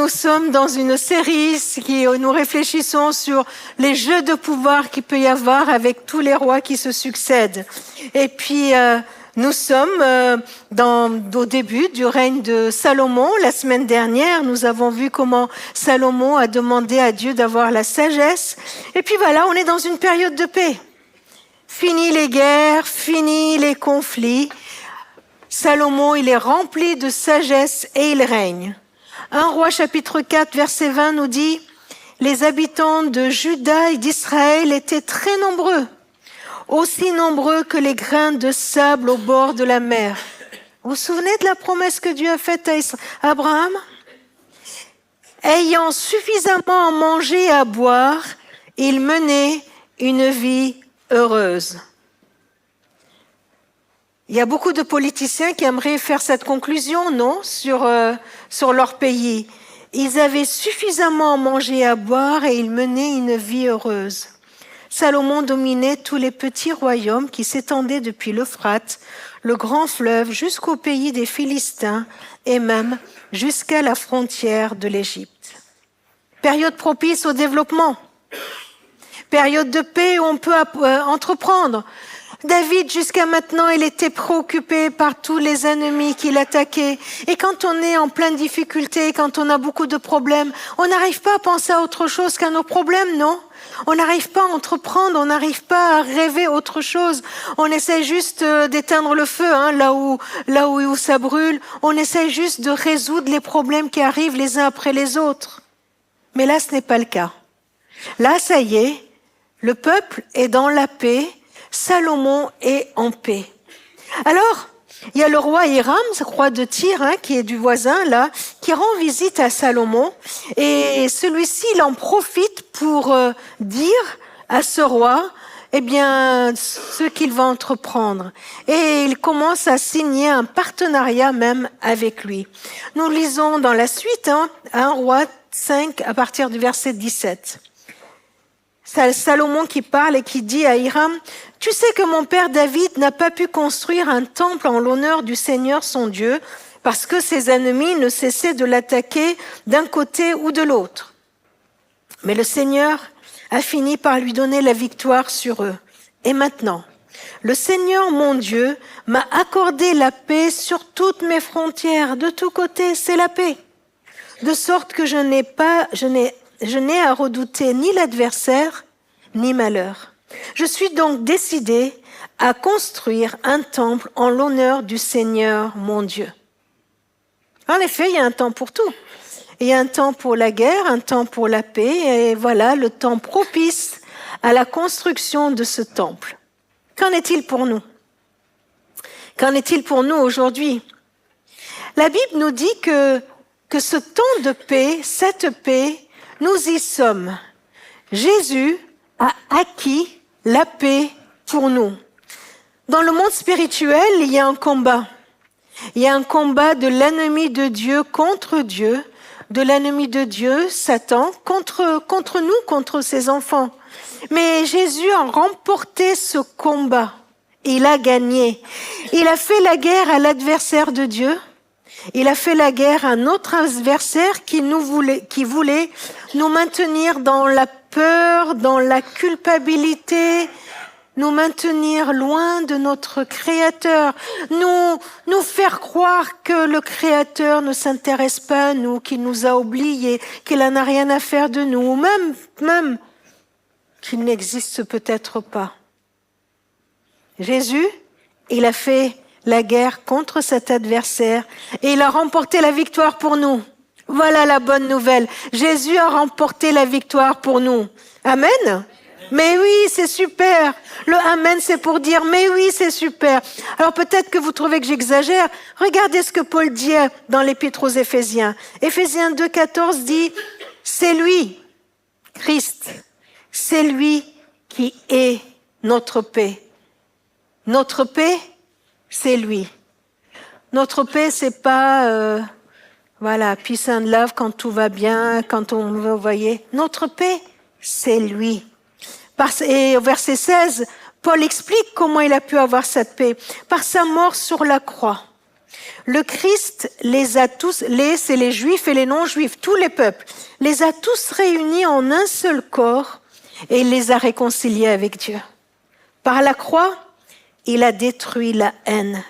nous sommes dans une série où nous réfléchissons sur les jeux de pouvoir qu'il peut y avoir avec tous les rois qui se succèdent. Et puis, nous sommes au début du règne de Salomon. La semaine dernière, nous avons vu comment Salomon a demandé à Dieu d'avoir la sagesse. Et puis voilà, on est dans une période de paix. Fini les guerres, fini les conflits. Salomon, il est rempli de sagesse et il règne. 1 Roi chapitre 4, verset 20 nous dit « Les habitants de Juda et d'Israël étaient très nombreux, aussi nombreux que les grains de sable au bord de la mer. » Vous vous souvenez de la promesse que Dieu a faite à Abraham ? « Ayant suffisamment à manger et à boire, ils menaient une vie heureuse. » Il y a beaucoup de politiciens qui aimeraient faire cette conclusion, non, sur leur pays. Ils avaient suffisamment à manger et à boire et ils menaient une vie heureuse. Salomon dominait tous les petits royaumes qui s'étendaient depuis l'Euphrate, le grand fleuve, jusqu'au pays des Philistins et même jusqu'à la frontière de l'Égypte. Période propice au développement. Période de paix où on peut entreprendre. David, jusqu'à maintenant, il était préoccupé par tous les ennemis qu'il attaquait. Et quand on est en pleine difficulté, quand on a beaucoup de problèmes, on n'arrive pas à penser à autre chose qu'à nos problèmes, non ? On n'arrive pas à entreprendre, on n'arrive pas à rêver autre chose. On essaie juste d'éteindre le feu, là où ça brûle. On essaie juste de résoudre les problèmes qui arrivent les uns après les autres. Mais là, ce n'est pas le cas. Là, ça y est, le peuple est dans la paix. Salomon est en paix. Alors, il y a le roi Hiram, roi de Tyr, qui est du voisin, là, qui rend visite à Salomon. Et celui-ci, il en profite pour dire à ce roi, ce qu'il va entreprendre. Et il commence à signer un partenariat même avec lui. Nous lisons dans la suite, 1 Roi 5, à partir du verset 17. C'est Salomon qui parle et qui dit à Hiram, « Tu sais que mon père David n'a pas pu construire un temple en l'honneur du Seigneur son Dieu, parce que ses ennemis ne cessaient de l'attaquer d'un côté ou de l'autre. Mais le Seigneur a fini par lui donner la victoire sur eux. Et maintenant, le Seigneur mon Dieu m'a accordé la paix sur toutes mes frontières, de tous côtés, c'est la paix. De sorte que je n'ai à redouter ni l'adversaire, ni malheur. Je suis donc décidé à construire un temple en l'honneur du Seigneur, mon Dieu. » En effet, il y a un temps pour tout. Il y a un temps pour la guerre, un temps pour la paix, et voilà le temps propice à la construction de ce temple. Qu'en est-il pour nous ? Qu'en est-il pour nous aujourd'hui ? La Bible nous dit que ce temps de paix, cette paix, nous y sommes. Jésus a acquis la paix pour nous. Dans le monde spirituel, il y a un combat. Il y a un combat de l'ennemi de Dieu contre Dieu, de l'ennemi de Dieu, Satan, contre nous, contre ses enfants. Mais Jésus a remporté ce combat. Il a gagné. Il a fait la guerre à l'adversaire de Dieu. Il a fait la guerre à notre adversaire qui voulait nous maintenir dans la peur, dans la culpabilité, nous maintenir loin de notre Créateur, nous faire croire que le Créateur ne s'intéresse pas à nous, qu'il nous a oubliés, qu'il n'en a rien à faire de nous, ou même qu'il n'existe peut-être pas. Jésus, il a fait la guerre contre cet adversaire et il a remporté la victoire pour nous. Voilà la bonne nouvelle. Jésus a remporté la victoire pour nous. Amen. Mais oui, c'est super. Le Amen, c'est pour dire, mais oui, c'est super. Alors peut-être que vous trouvez que j'exagère. Regardez ce que Paul dit dans l'Épître aux Éphésiens. Éphésiens 2,14 dit, c'est lui, Christ, c'est lui qui est notre paix. Notre paix, c'est lui. Notre paix, c'est pas, peace and love quand tout va bien, quand on veut, vous voyez. Notre paix, c'est lui. Et au verset 16, Paul explique comment il a pu avoir cette paix. Par sa mort sur la croix. Le Christ c'est les Juifs et les non-Juifs, tous les peuples, les a tous réunis en un seul corps et il les a réconciliés avec Dieu. Par la croix, il a détruit la haine.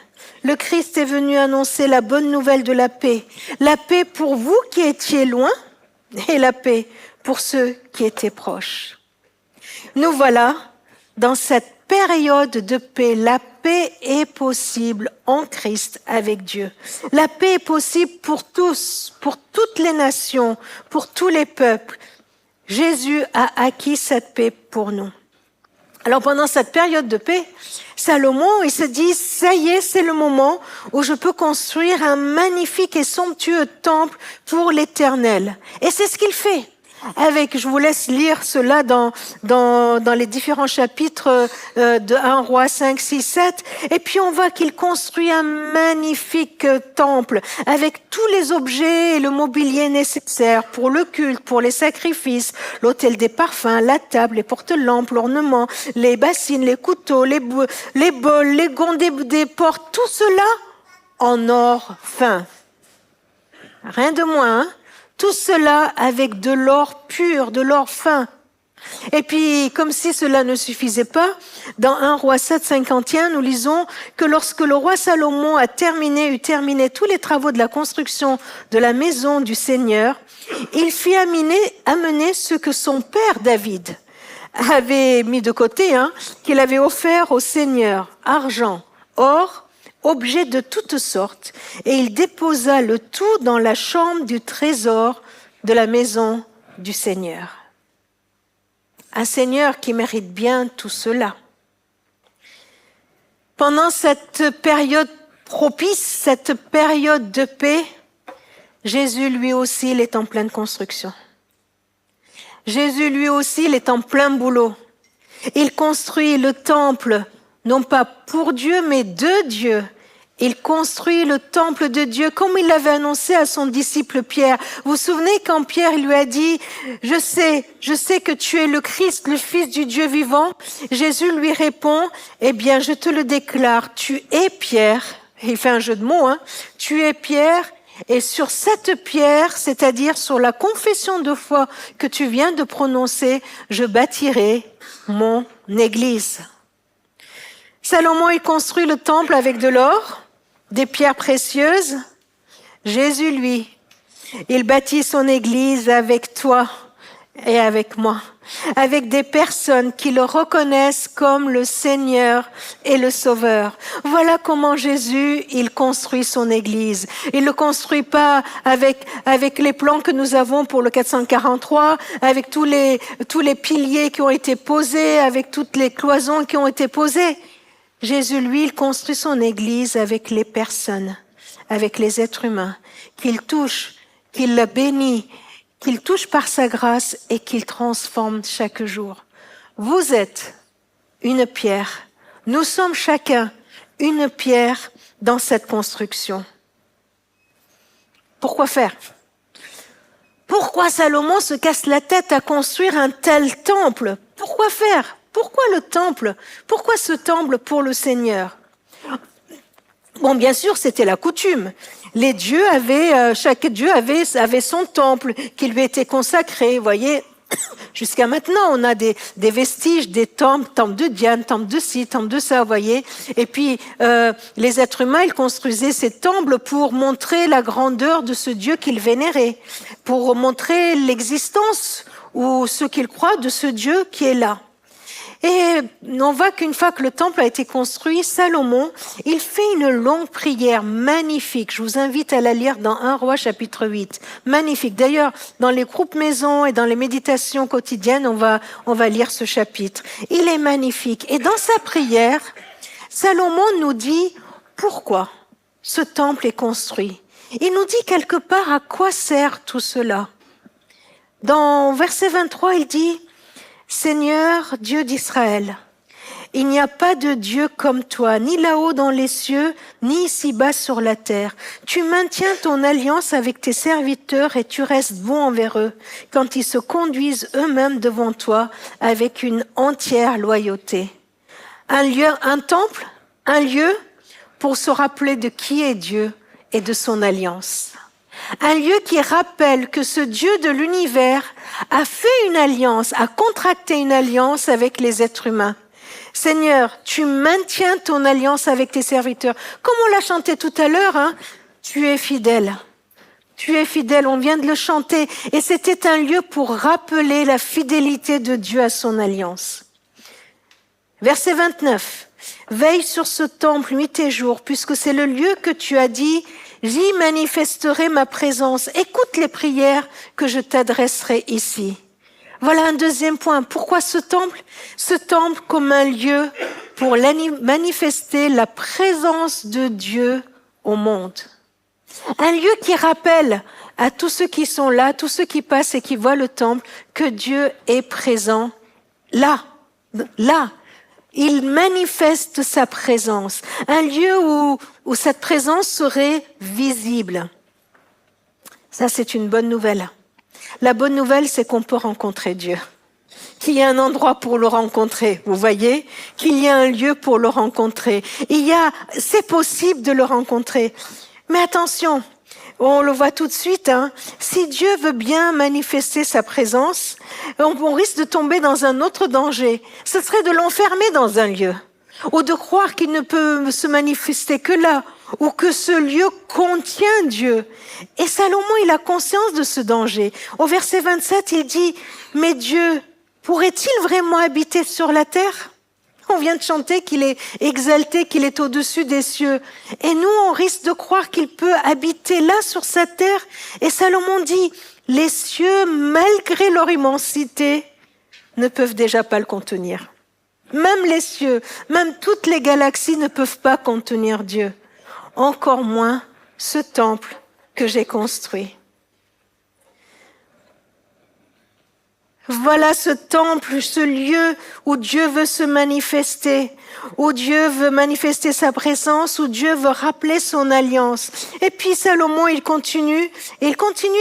Le Christ est venu annoncer la bonne nouvelle de la paix pour vous qui étiez loin et la paix pour ceux qui étaient proches. Nous voilà dans cette période de paix. La paix est possible en Christ avec Dieu. La paix est possible pour tous, pour toutes les nations, pour tous les peuples. Jésus a acquis cette paix pour nous. Alors pendant cette période de paix, Salomon, il se dit, ça y est, c'est le moment où je peux construire un magnifique et somptueux temple pour l'Éternel. Et c'est ce qu'il fait. Je vous laisse lire cela dans les différents chapitres de 1 Roi 5, 6, 7. Et puis on voit qu'il construit un magnifique temple avec tous les objets et le mobilier nécessaires pour le culte, pour les sacrifices, l'autel des parfums, la table, les porte-lampes, l'ornement, les bassines, les couteaux, les bols, les gonds des portes, tout cela en or fin. Rien de moins, hein? Tout cela avec de l'or pur, de l'or fin. Et puis, comme si cela ne suffisait pas, dans 1 Roi 7, 51, nous lisons que lorsque le roi Salomon eut terminé tous les travaux de la construction de la maison du Seigneur, il fit amener ce que son père David avait mis de côté, qu'il avait offert au Seigneur, argent, or, objets de toutes sortes, et il déposa le tout dans la chambre du trésor de la maison du Seigneur. Un Seigneur qui mérite bien tout cela. Pendant cette période propice, cette période de paix, Jésus lui aussi, il est en pleine construction. Jésus lui aussi, il est en plein boulot. Il construit le temple non pas pour Dieu, mais de Dieu. Il construit le temple de Dieu comme il l'avait annoncé à son disciple Pierre. Vous vous souvenez quand Pierre lui a dit « Je sais que tu es le Christ, le Fils du Dieu vivant ». Jésus lui répond « Eh bien, je te le déclare, tu es Pierre ». Il fait un jeu de mots, Tu es Pierre et sur cette pierre, c'est-à-dire sur la confession de foi que tu viens de prononcer, je bâtirai mon église. Salomon, il construit le temple avec de l'or, des pierres précieuses. Jésus, lui, il bâtit son église avec toi et avec moi, avec des personnes qui le reconnaissent comme le Seigneur et le Sauveur. Voilà comment Jésus, il construit son église. Il ne construit pas avec les plans que nous avons pour le 443, avec tous les piliers qui ont été posés, avec toutes les cloisons qui ont été posées. Jésus, lui, il construit son église avec les personnes, avec les êtres humains, qu'il touche, qu'il le bénit, qu'il touche par sa grâce et qu'il transforme chaque jour. Vous êtes une pierre. Nous sommes chacun une pierre dans cette construction. Pourquoi faire? Pourquoi Salomon se casse la tête à construire un tel temple? Pourquoi faire? Pourquoi le temple? Pourquoi ce temple pour le Seigneur? Bon, bien sûr, c'était la coutume. Les dieux chaque dieu avait son temple qui lui était consacré. Vous voyez, jusqu'à maintenant, on a des vestiges, des temples de Diane, temples de ci, temples de ça, vous voyez. Et puis, les êtres humains, ils construisaient ces temples pour montrer la grandeur de ce Dieu qu'ils vénéraient, pour montrer l'existence ou ce qu'ils croient de ce Dieu qui est là. Et on voit qu'une fois que le temple a été construit, Salomon, il fait une longue prière magnifique. Je vous invite à la lire dans 1 Roi chapitre 8. Magnifique. D'ailleurs, dans les groupes maison et dans les méditations quotidiennes, on va lire ce chapitre. Il est magnifique. Et dans sa prière, Salomon nous dit pourquoi ce temple est construit. Il nous dit quelque part à quoi sert tout cela. Dans verset 23, il dit Seigneur, Dieu d'Israël, il n'y a pas de Dieu comme toi, ni là-haut dans les cieux, ni ici-bas sur la terre. Tu maintiens ton alliance avec tes serviteurs et tu restes bon envers eux quand ils se conduisent eux-mêmes devant toi avec une entière loyauté. Un temple, un lieu pour se rappeler de qui est Dieu, et de son alliance. Un lieu qui rappelle que ce Dieu de l'univers a fait une alliance, a contracté une alliance avec les êtres humains. Seigneur, tu maintiens ton alliance avec tes serviteurs. Comme on l'a chanté tout à l'heure, tu es fidèle. Tu es fidèle, on vient de le chanter. Et c'était un lieu pour rappeler la fidélité de Dieu à son alliance. Verset 29. Veille sur ce temple nuit et jour, puisque c'est le lieu que tu as dit, j'y manifesterai ma présence. Écoute les prières que je t'adresserai ici. Voilà un deuxième point. Pourquoi ce temple? Ce temple comme un lieu pour manifester la présence de Dieu au monde. Un lieu qui rappelle à tous ceux qui sont là, tous ceux qui passent et qui voient le temple, que Dieu est présent là. Il manifeste sa présence. Un lieu où cette présence serait visible. Ça, c'est une bonne nouvelle. La bonne nouvelle, c'est qu'on peut rencontrer Dieu. Qu'il y a un endroit pour le rencontrer, vous voyez? Qu'il y a un lieu pour le rencontrer. C'est possible de le rencontrer. Mais attention, on le voit tout de suite, si Dieu veut bien manifester sa présence, on risque de tomber dans un autre danger. Ce serait de l'enfermer dans un lieu, ou de croire qu'il ne peut se manifester que là, ou que ce lieu contient Dieu. Et Salomon, il a conscience de ce danger. Au verset 27, il dit, « Mais Dieu, pourrait-il vraiment habiter sur la terre ?» On vient de chanter qu'il est exalté, qu'il est au-dessus des cieux. Et nous, on risque de croire qu'il peut habiter là, sur cette terre. Et Salomon dit, « Les cieux, malgré leur immensité, ne peuvent déjà pas le contenir. » Même les cieux, même toutes les galaxies ne peuvent pas contenir Dieu. Encore moins ce temple que j'ai construit. Voilà ce temple, ce lieu où Dieu veut se manifester, où Dieu veut manifester sa présence, où Dieu veut rappeler son alliance. Et puis Salomon, il continue et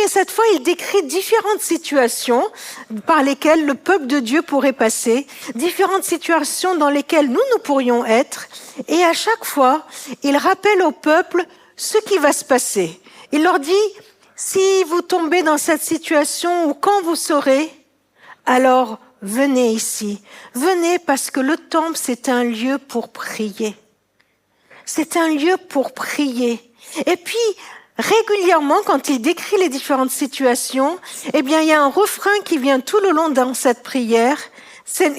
cette fois il décrit différentes situations par lesquelles le peuple de Dieu pourrait passer, différentes situations dans lesquelles nous pourrions être. Et à chaque fois, il rappelle au peuple ce qui va se passer. Il leur dit, si vous tombez dans cette situation ou quand vous saurez, alors venez ici. Venez parce que le temple, c'est un lieu pour prier. C'est un lieu pour prier. Et puis, régulièrement, quand il décrit les différentes situations, il y a un refrain qui vient tout le long dans cette prière,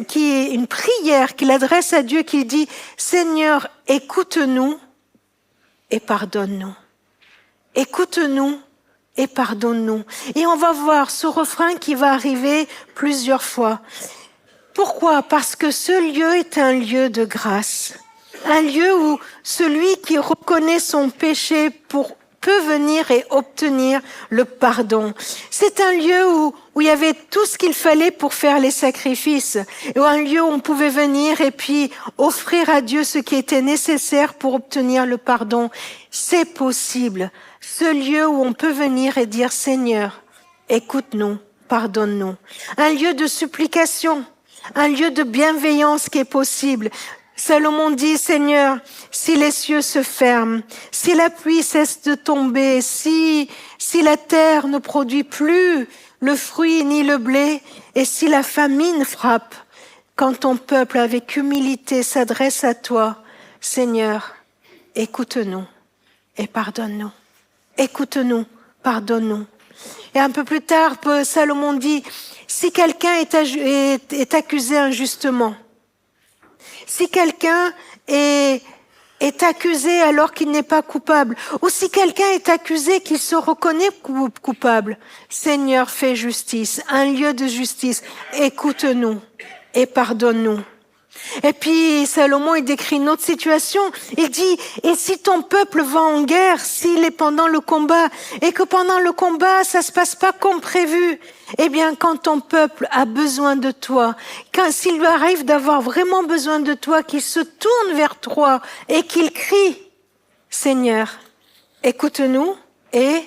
qui est une prière qu'il adresse à Dieu, qui dit « Seigneur, écoute-nous et pardonne-nous. Écoute-nous et pardonne-nous. » Et on va voir ce refrain qui va arriver plusieurs fois. Pourquoi? Parce que ce lieu est un lieu de grâce. Un lieu où celui qui reconnaît son péché peut venir et obtenir le pardon. C'est un lieu où il y avait tout ce qu'il fallait pour faire les sacrifices. Et un lieu où on pouvait venir et puis offrir à Dieu ce qui était nécessaire pour obtenir le pardon. C'est possible. Ce lieu où on peut venir et dire, Seigneur, écoute-nous, pardonne-nous. Un lieu de supplication, un lieu de bienveillance qui est possible. Salomon dit, Seigneur, si les cieux se ferment, si la pluie cesse de tomber, si la terre ne produit plus le fruit ni le blé, et si la famine frappe, quand ton peuple avec humilité s'adresse à toi, Seigneur, écoute-nous et pardonne-nous. Écoute-nous, pardonne-nous. Et un peu plus tard, Salomon dit, si quelqu'un est accusé injustement, si quelqu'un est accusé alors qu'il n'est pas coupable, ou si quelqu'un est accusé qu'il se reconnaît coupable, Seigneur, fais justice, un lieu de justice, écoute-nous et pardonne-nous. Et puis Salomon, il décrit une autre situation. Il dit, et si ton peuple va en guerre, s'il est pendant le combat, et que pendant le combat, ça se passe pas comme prévu, eh bien, quand ton peuple a besoin de toi, s'il lui arrive d'avoir vraiment besoin de toi, qu'il se tourne vers toi et qu'il crie, Seigneur, écoute-nous et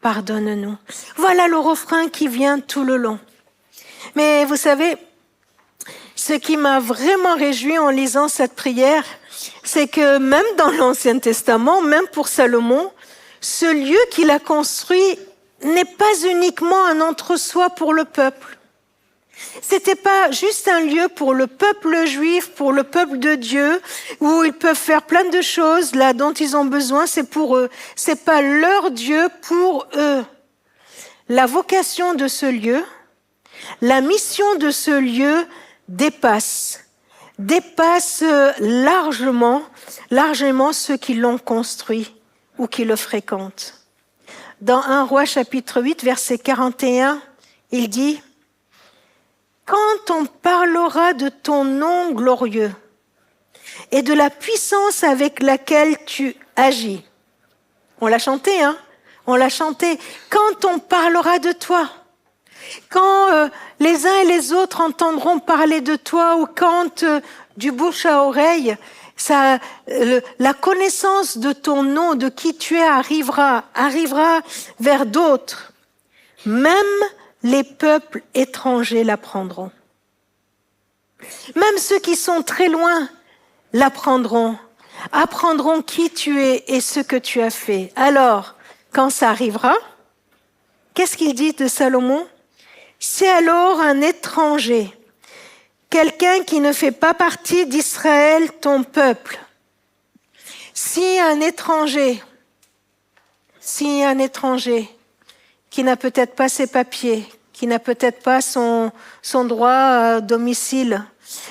pardonne-nous. Voilà le refrain qui vient tout le long. Mais vous savez, ce qui m'a vraiment réjoui en lisant cette prière, c'est que même dans l'Ancien Testament, même pour Salomon, ce lieu qu'il a construit n'est pas uniquement un entre-soi pour le peuple. C'était pas juste un lieu pour le peuple juif, pour le peuple de Dieu, où ils peuvent faire plein de choses là dont ils ont besoin, c'est pour eux. C'est pas leur Dieu pour eux. La vocation de ce lieu, la mission de ce lieu dépasse largement ceux qui l'ont construit ou qui le fréquentent. Dans 1 Roi chapitre 8, verset 41, il dit « Quand on parlera de ton nom glorieux et de la puissance avec laquelle tu agis. » On l'a chanté, hein? On l'a chanté. Quand on parlera de toi, quand les uns et les autres entendront parler de toi, ou quand du bouche à oreille, la connaissance de ton nom, de qui tu es, arrivera vers d'autres. Même les peuples étrangers l'apprendront. Même ceux qui sont très loin l'apprendront, apprendront qui tu es et ce que tu as fait. Alors, quand ça arrivera, qu'est-ce qu'il dit de Salomon? C'est alors un étranger, quelqu'un qui ne fait pas partie d'Israël, ton peuple. Si un étranger qui n'a peut-être pas ses papiers, qui n'a peut-être pas son droit à domicile,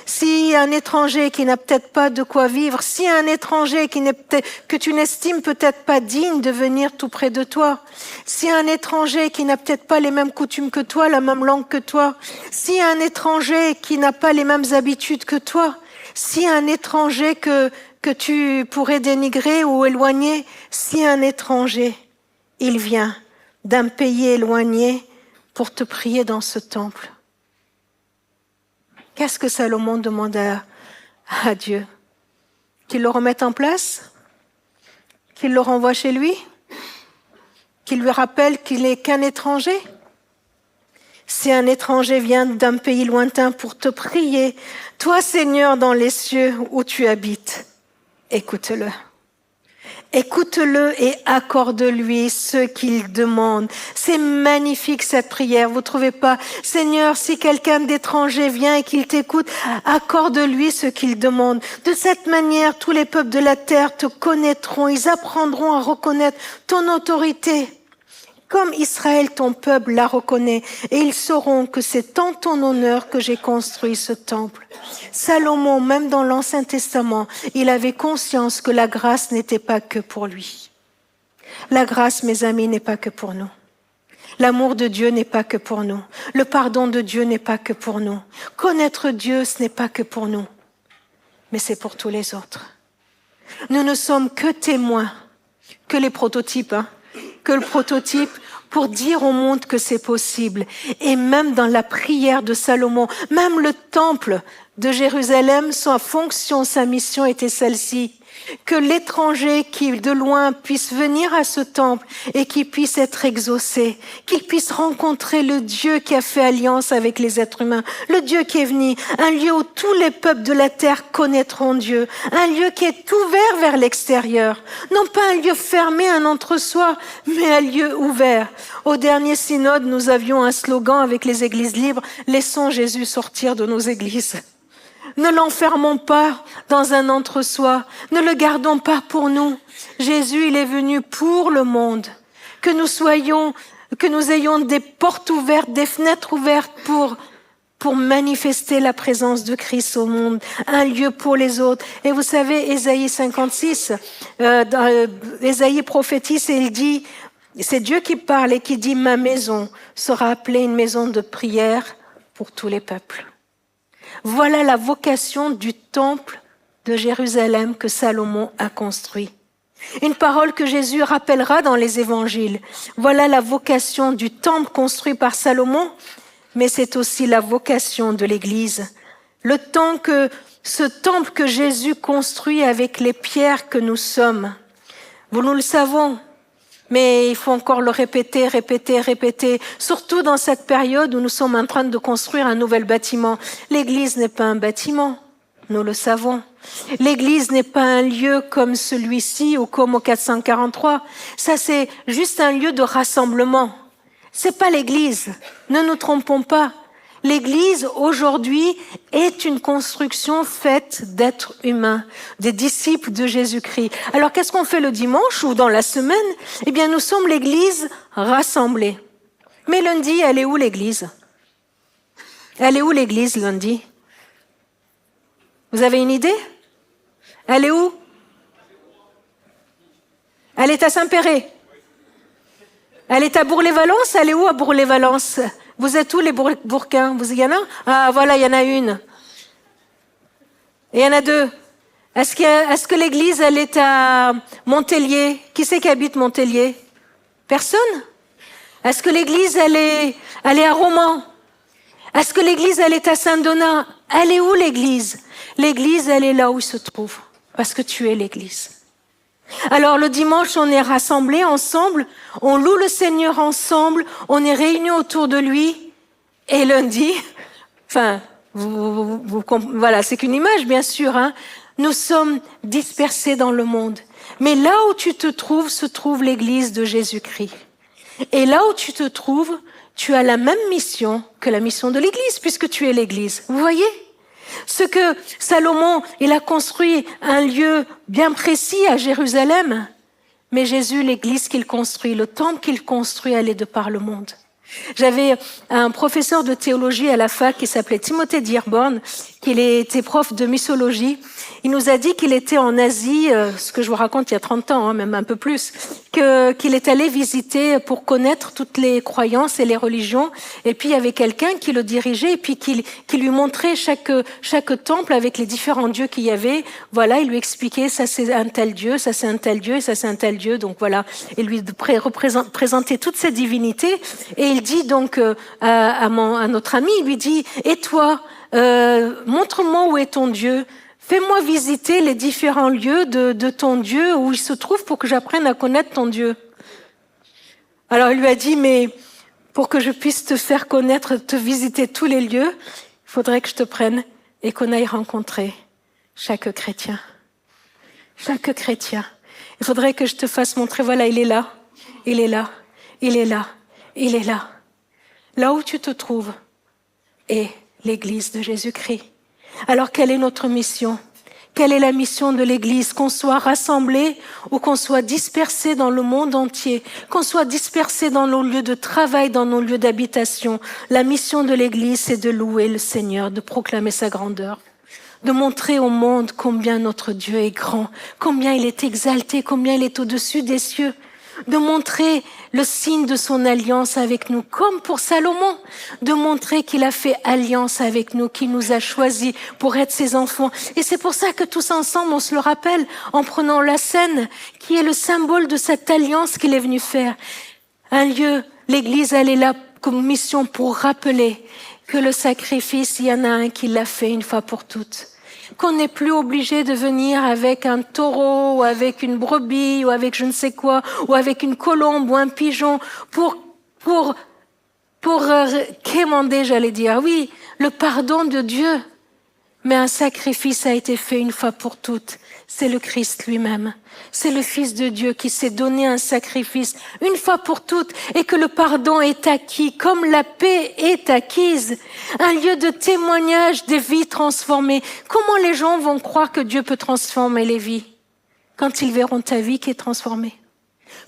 si un étranger qui n'a peut-être pas de quoi vivre, si un étranger que tu n'estimes peut-être pas digne de venir tout près de toi, si un étranger qui n'a peut-être pas les mêmes coutumes que toi, la même langue que toi, si un étranger qui n'a pas les mêmes habitudes que toi, si un étranger que tu pourrais dénigrer ou éloigner, si un étranger, il vient d'un pays éloigné pour te prier dans ce temple. Qu'est-ce que Salomon demande à Dieu? Qu'il le remette en place? Qu'il le renvoie chez lui? Qu'il lui rappelle qu'il n'est qu'un étranger? Si un étranger vient d'un pays lointain pour te prier, toi Seigneur dans les cieux où tu habites, écoute-le. Écoute-le et accorde-lui ce qu'il demande. C'est magnifique cette prière, vous trouvez pas? Seigneur, si quelqu'un d'étranger vient et qu'il t'écoute, accorde-lui ce qu'il demande. De cette manière, tous les peuples de la terre te connaîtront, ils apprendront à reconnaître ton autorité. Comme Israël, ton peuple, la reconnaît, et ils sauront que c'est en ton honneur que j'ai construit ce temple. Salomon, même dans l'Ancien Testament, il avait conscience que la grâce n'était pas que pour lui. La grâce, mes amis, n'est pas que pour nous. L'amour de Dieu n'est pas que pour nous. Le pardon de Dieu n'est pas que pour nous. Connaître Dieu, ce n'est pas que pour nous, mais c'est pour tous les autres. Nous ne sommes que témoins, que les prototypes, que le prototype pour dire au monde que c'est possible. Et même dans la prière de Salomon, même le temple de Jérusalem, sa fonction, sa mission était celle-ci. Que l'étranger qui de loin puisse venir à ce temple et qui puisse être exaucé, qu'il puisse rencontrer le Dieu qui a fait alliance avec les êtres humains, le Dieu qui est venu, un lieu où tous les peuples de la terre connaîtront Dieu, un lieu qui est ouvert vers l'extérieur, non pas un lieu fermé, un entre-soi, mais un lieu ouvert. Au dernier synode, nous avions un slogan avec les églises libres, laissons Jésus sortir de nos églises. Ne l'enfermons pas dans un entre-soi. Ne le gardons pas pour nous. Jésus, il est venu pour le monde. Que nous ayons des portes ouvertes, des fenêtres ouvertes pour manifester la présence de Christ au monde. Un lieu pour les autres. Et vous savez, Ésaïe 56, Ésaïe prophétise et il dit, c'est Dieu qui parle et qui dit, ma maison sera appelée une maison de prière pour tous les peuples. Voilà la vocation du temple de Jérusalem que Salomon a construit. Une parole que Jésus rappellera dans les évangiles. Voilà la vocation du temple construit par Salomon, mais c'est aussi la vocation de l'Église. Ce temple que Jésus construit avec les pierres que nous sommes. Nous le savons. Mais il faut encore le répéter, surtout dans cette période où nous sommes en train de construire un nouvel bâtiment. L'Église n'est pas un bâtiment. nous le savons. L'Église n'est pas un lieu comme celui-ci ou comme au 443. Ça, c'est juste un lieu de rassemblement. C'est pas l'Église. Ne nous trompons pas. L'Église, aujourd'hui, est une construction faite d'êtres humains, des disciples de Jésus-Christ. Alors, qu'est-ce qu'on fait le dimanche ou dans la semaine? Eh bien, nous sommes l'Église rassemblée. Mais lundi, elle est où l'Église? Elle est où l'Église lundi? Vous avez une idée? Elle est où? Elle est à Saint-Péret. Elle est à Bourg-les-Valence. Elle est où à Bourg-les-Valence? Vous êtes où les Bourquins? Il y en a? Ah voilà, il y en a une. Et il y en a deux. Est-ce que l'église, elle est à Montélier? Qui c'est qui habite Montélier? Personne? Est-ce que l'église, elle est à Romans? Est-ce que l'église, elle est à Saint-Donat? Elle est où l'église? L'église, elle est là où il se trouve. Parce que tu es l'église. Alors le dimanche, on est rassemblés ensemble, on loue le Seigneur ensemble, on est réunis autour de lui. Et lundi, enfin, voilà, c'est qu'une image bien sûr, hein, nous sommes dispersés dans le monde. Mais là où tu te trouves, se trouve l'église de Jésus-Christ. Et là où tu te trouves, tu as la même mission que la mission de l'église, puisque tu es l'église. Vous voyez ? Ce que Salomon, il a construit un lieu bien précis à Jérusalem, mais Jésus, l'église qu'il construit, le temple qu'il construit, elle est de par le monde. J'avais un professeur de théologie à la fac qui s'appelait Timothée Dearborn, qui était prof de mythologie. Il nous a dit qu'il était en Asie, ce que je vous raconte il y a 30 ans, hein, même un peu plus, qu'il est allé visiter pour connaître toutes les croyances et les religions. Et puis il y avait quelqu'un qui le dirigeait et puis qui lui montrait chaque temple avec les différents dieux qu'il y avait. Voilà, il lui expliquait ça c'est un tel dieu, ça c'est un tel dieu, et ça c'est un tel dieu. Donc voilà, et lui présenter toutes ces divinités. Et il dit donc à notre ami, il lui dit, et toi, montre-moi où est ton Dieu. Fais-moi visiter les différents lieux de ton Dieu où il se trouve pour que j'apprenne à connaître ton Dieu. Alors il lui a dit, mais pour que je puisse te faire connaître, te visiter tous les lieux, il faudrait que je te prenne et qu'on aille rencontrer chaque chrétien. Chaque chrétien. Il faudrait que je te fasse montrer, voilà, il est là, il est là, il est là, il est là. Là où tu te trouves est l'église de Jésus-Christ. Alors, quelle est notre mission? Quelle est la mission de l'Église? Qu'on soit rassemblés ou qu'on soit dispersés dans le monde entier, qu'on soit dispersés dans nos lieux de travail, dans nos lieux d'habitation. La mission de l'Église, c'est de louer le Seigneur, de proclamer sa grandeur, de montrer au monde combien notre Dieu est grand, combien il est exalté, combien il est au-dessus des cieux, de montrer le signe de son alliance avec nous, comme pour Salomon, de montrer qu'il a fait alliance avec nous, qu'il nous a choisis pour être ses enfants. Et c'est pour ça que tous ensemble, on se le rappelle en prenant la scène, qui est le symbole de cette alliance qu'il est venu faire. Un lieu, l'Église, elle est là comme mission pour rappeler que le sacrifice, il y en a un qui l'a fait une fois pour toutes. Qu'on n'est plus obligé de venir avec un taureau ou avec une brebis ou avec je ne sais quoi ou avec une colombe ou un pigeon pour quémander, j'allais dire. Oui, le pardon de Dieu. Mais un sacrifice a été fait une fois pour toutes. C'est le Christ lui-même. C'est le Fils de Dieu qui s'est donné un sacrifice une fois pour toutes et que le pardon est acquis comme la paix est acquise. Un lieu de témoignage des vies transformées. Comment les gens vont croire que Dieu peut transformer les vies quand ils verront ta vie qui est transformée?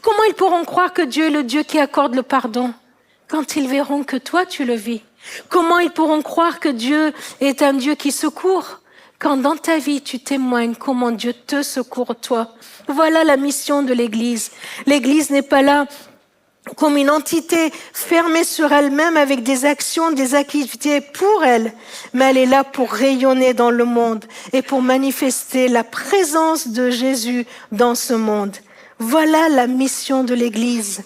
Comment ils pourront croire que Dieu est le Dieu qui accorde le pardon quand ils verront que toi tu le vis? Comment ils pourront croire que Dieu est un Dieu qui secourt quand dans ta vie tu témoignes comment Dieu te secourt toi? Voilà la mission de l'Église. L'Église n'est pas là comme une entité fermée sur elle-même avec des actions, des activités pour elle, mais elle est là pour rayonner dans le monde et pour manifester la présence de Jésus dans ce monde. Voilà la mission de l'Église.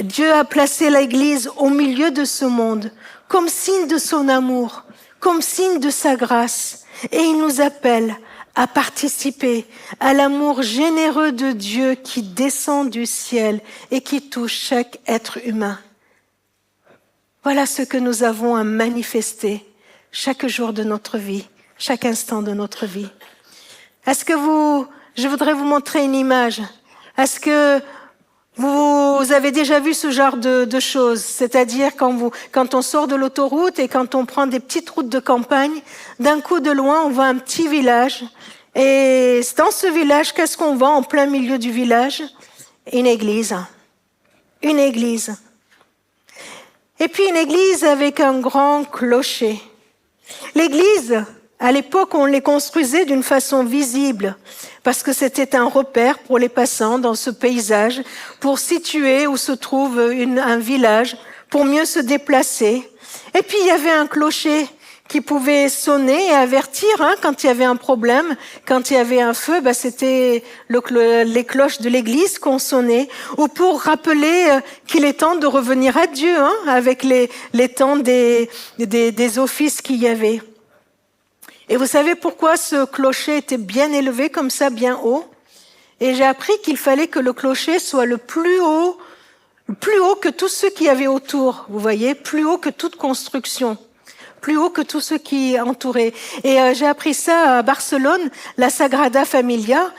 Dieu a placé l'Église au milieu de ce monde, comme signe de son amour, comme signe de sa grâce. Et il nous appelle à participer à l'amour généreux de Dieu qui descend du ciel et qui touche chaque être humain. Voilà ce que nous avons à manifester chaque jour de notre vie chaque instant de notre vie. Je voudrais vous montrer une image. Est-ce que vous avez déjà vu ce genre de choses? C'est-à-dire quand on sort de l'autoroute et quand on prend des petites routes de campagne, d'un coup de loin, on voit un petit village. Et dans ce village, qu'est-ce qu'on voit en plein milieu du village? Une église. Une église. Et puis une église avec un grand clocher. L'église, à l'époque, on les construisait d'une façon visible, parce que c'était un repère pour les passants dans ce paysage, pour situer où se trouve un village, pour mieux se déplacer. Et puis il y avait un clocher qui pouvait sonner et avertir quand il y avait un problème, quand il y avait un feu, c'était les cloches de l'église qu'on sonnait, ou pour rappeler qu'il est temps de revenir à Dieu, avec les temps des offices qu'il y avait. Et vous savez pourquoi ce clocher était bien élevé comme ça, bien haut? Et j'ai appris qu'il fallait que le clocher soit le plus haut que tous ceux qui avaient autour, vous voyez, plus haut que toute construction, plus haut que tous ceux qui entouraient. Et j'ai appris ça à Barcelone, la Sagrada Familia,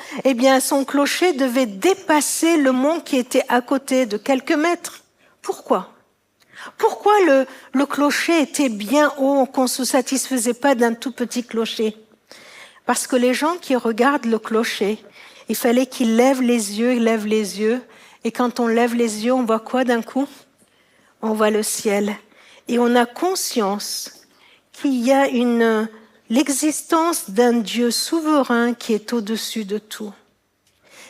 son clocher devait dépasser le mont qui était à côté de quelques mètres. Pourquoi? Pourquoi le clocher était bien haut, qu'on ne se satisfaisait pas d'un tout petit clocher? Parce que les gens qui regardent le clocher, il fallait qu'ils lèvent les yeux, et quand on lève les yeux, on voit quoi d'un coup? On voit le ciel. Et on a conscience qu'il y a l'existence d'un Dieu souverain qui est au-dessus de tout.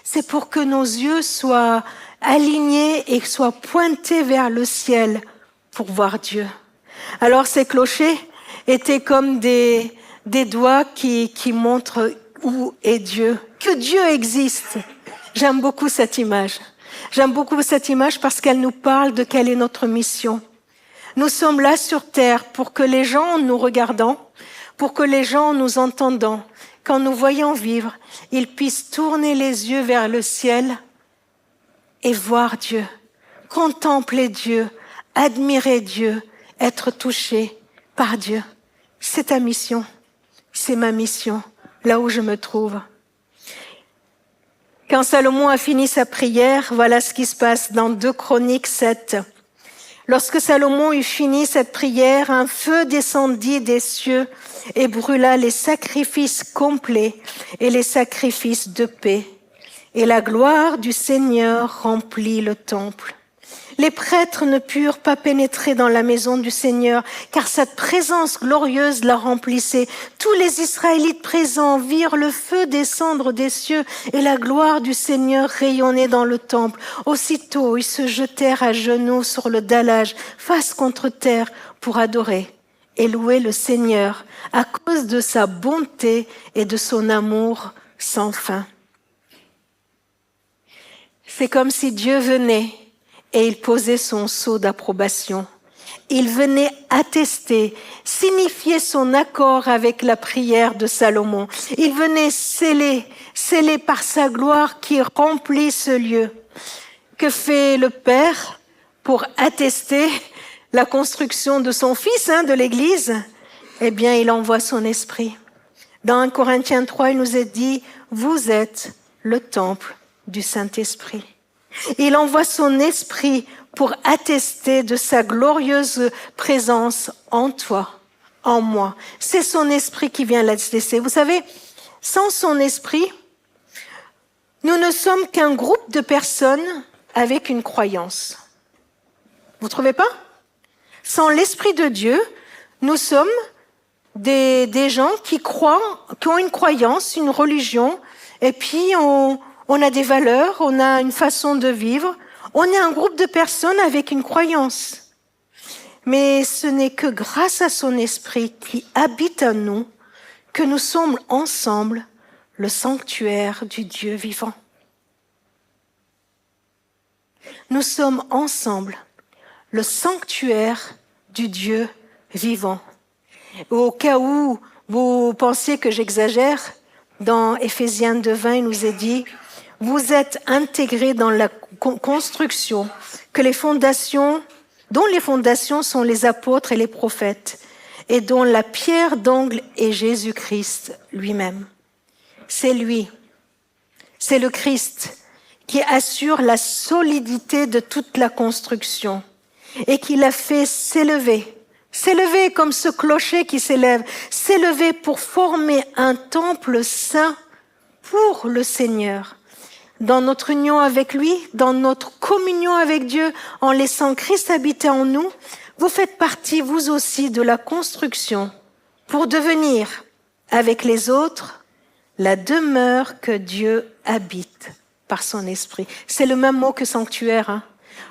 C'est pour que nos yeux soient alignés et soient pointés vers le ciel, pour voir Dieu. Alors ces clochers étaient comme des doigts qui montrent où est Dieu, que Dieu existe. J'aime beaucoup cette image. J'aime beaucoup cette image parce qu'elle nous parle de quelle est notre mission. Nous sommes là sur terre pour que les gens, en nous regardant, pour que les gens, en nous entendant, qu'en nous voyant vivre, ils puissent tourner les yeux vers le ciel et voir Dieu, contempler Dieu, admirer Dieu, être touché par Dieu. C'est ta mission, c'est ma mission, là où je me trouve. Quand Salomon a fini sa prière, voilà ce qui se passe dans 2 Chroniques 7. Lorsque Salomon eut fini cette prière, un feu descendit des cieux et brûla les sacrifices complets et les sacrifices de paix. Et la gloire du Seigneur remplit le temple. Les prêtres ne purent pas pénétrer dans la maison du Seigneur, car cette présence glorieuse la remplissait. Tous les Israélites présents virent le feu descendre des cieux et la gloire du Seigneur rayonner dans le temple. Aussitôt, ils se jetèrent à genoux sur le dallage, face contre terre, pour adorer et louer le Seigneur à cause de sa bonté et de son amour sans fin. C'est comme si Dieu venait et il posait son sceau d'approbation. Il venait attester, signifier son accord avec la prière de Salomon. Il venait sceller par sa gloire qui remplit ce lieu. Que fait le Père pour attester la construction de son Fils, de l'Église? Il envoie son Esprit. Dans 1 Corinthiens 3, il nous est dit, vous êtes le temple du Saint-Esprit. Il envoie son Esprit pour attester de sa glorieuse présence en toi, en moi. C'est son Esprit qui vient l'attester. Vous savez, sans son Esprit, nous ne sommes qu'un groupe de personnes avec une croyance. Vous ne trouvez pas? Sans l'Esprit de Dieu, nous sommes des gens qui croient, qui ont une croyance, une religion, et puis on a des valeurs, on a une façon de vivre, on est un groupe de personnes avec une croyance. Mais ce n'est que grâce à son Esprit qui habite en nous que nous sommes ensemble le sanctuaire du Dieu vivant. Nous sommes ensemble le sanctuaire du Dieu vivant. Au cas où vous pensiez que j'exagère, dans Éphésiens 2:20, il nous est dit « Vous êtes intégrés dans la construction dont les fondations sont les apôtres et les prophètes. et dont la pierre d'angle est Jésus-Christ lui-même. C'est lui, c'est le Christ qui assure la solidité de toute la construction et qui l'a fait s'élever comme ce clocher qui s'élève, s'élever pour former un temple saint pour le Seigneur. Dans notre union avec lui, dans notre communion avec Dieu, en laissant Christ habiter en nous, vous faites partie, vous aussi, de la construction pour devenir, avec les autres, la demeure que Dieu habite par son esprit. C'est le même mot que sanctuaire, hein?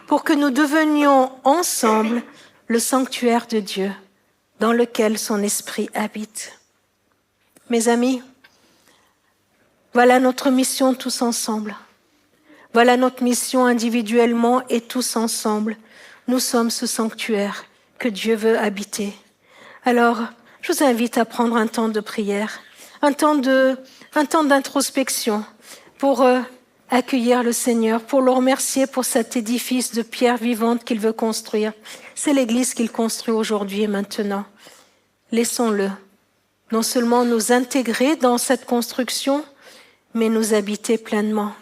Pour que nous devenions ensemble le sanctuaire de Dieu dans lequel son esprit habite. Mes amis, voilà notre mission tous ensemble. Voilà notre mission individuellement et tous ensemble. Nous sommes ce sanctuaire que Dieu veut habiter. Alors, je vous invite à prendre un temps de prière, un temps d'introspection pour accueillir le Seigneur, pour le remercier pour cet édifice de pierre vivante qu'il veut construire. C'est l'Église qu'il construit aujourd'hui et maintenant. Laissons-le non seulement nous intégrer dans cette construction, mais nous habiter pleinement.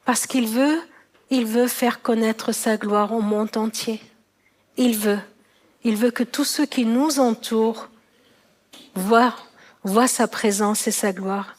Parce qu'il veut faire connaître sa gloire au monde entier. Il veut que tous ceux qui nous entourent voient sa présence et sa gloire.